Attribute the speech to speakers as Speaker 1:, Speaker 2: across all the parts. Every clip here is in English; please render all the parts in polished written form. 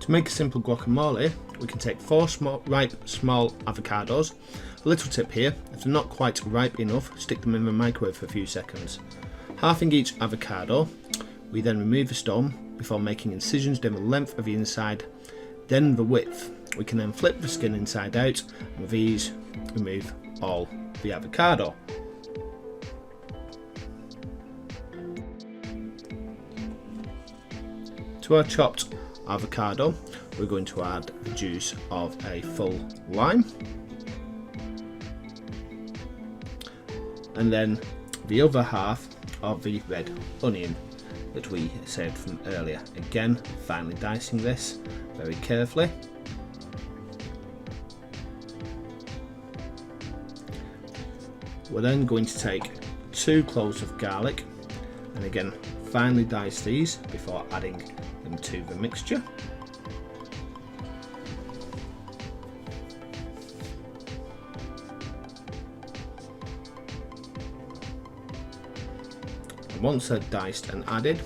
Speaker 1: To make a simple guacamole, we can take 4 ripe small avocados. A little tip here, if they're not quite ripe enough, stick them in the microwave for a few seconds. Halving each avocado, we then remove the stone before making incisions down the length of the inside, then the width. We can then flip the skin inside out and with ease remove all the avocado. To our chopped avocado, we're going to add the juice of a full lime, and then the other half of the red onion that we saved from earlier. Again, finely dicing this very carefully. We're then going to take 2 cloves of garlic and again finely dice these before adding them to the mixture. And once they're diced and added,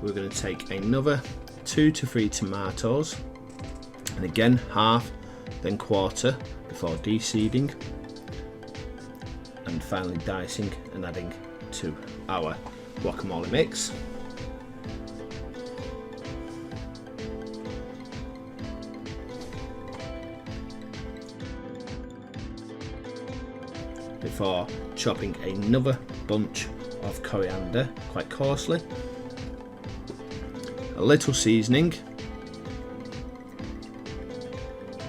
Speaker 1: we're going to take another 2 to 3 tomatoes and again half then quarter before de-seeding and finally dicing and adding to our guacamole mix. Before chopping another bunch of coriander quite coarsely, a little seasoning,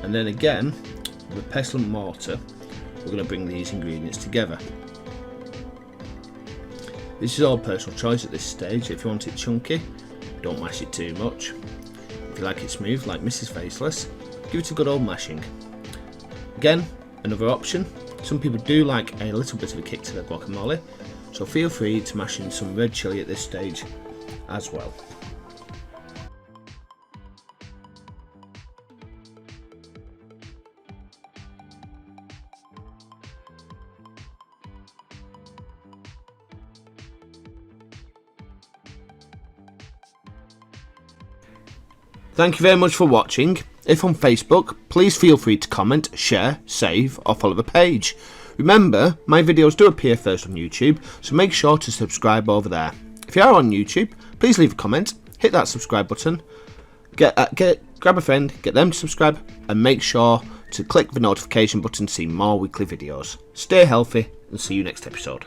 Speaker 1: and then again with a pestle and mortar we're going to bring these ingredients together. This is all personal choice at this stage. If you want it chunky, don't mash it too much. If you like it smooth like Mrs. Faceless, give it a good old mashing. Again, another option. Some people do like a little bit of a kick to their guacamole, so feel free to mash in some red chilli at this stage as well. Thank you very much for watching. If on Facebook, please feel free to comment, share, save or follow the page. Remember, my videos do appear first on YouTube, so make sure to subscribe over there. If you are on YouTube, please leave a comment, hit that subscribe button, grab a friend, get them to subscribe, and make sure to click the notification button to see more weekly videos. Stay healthy and see you next episode.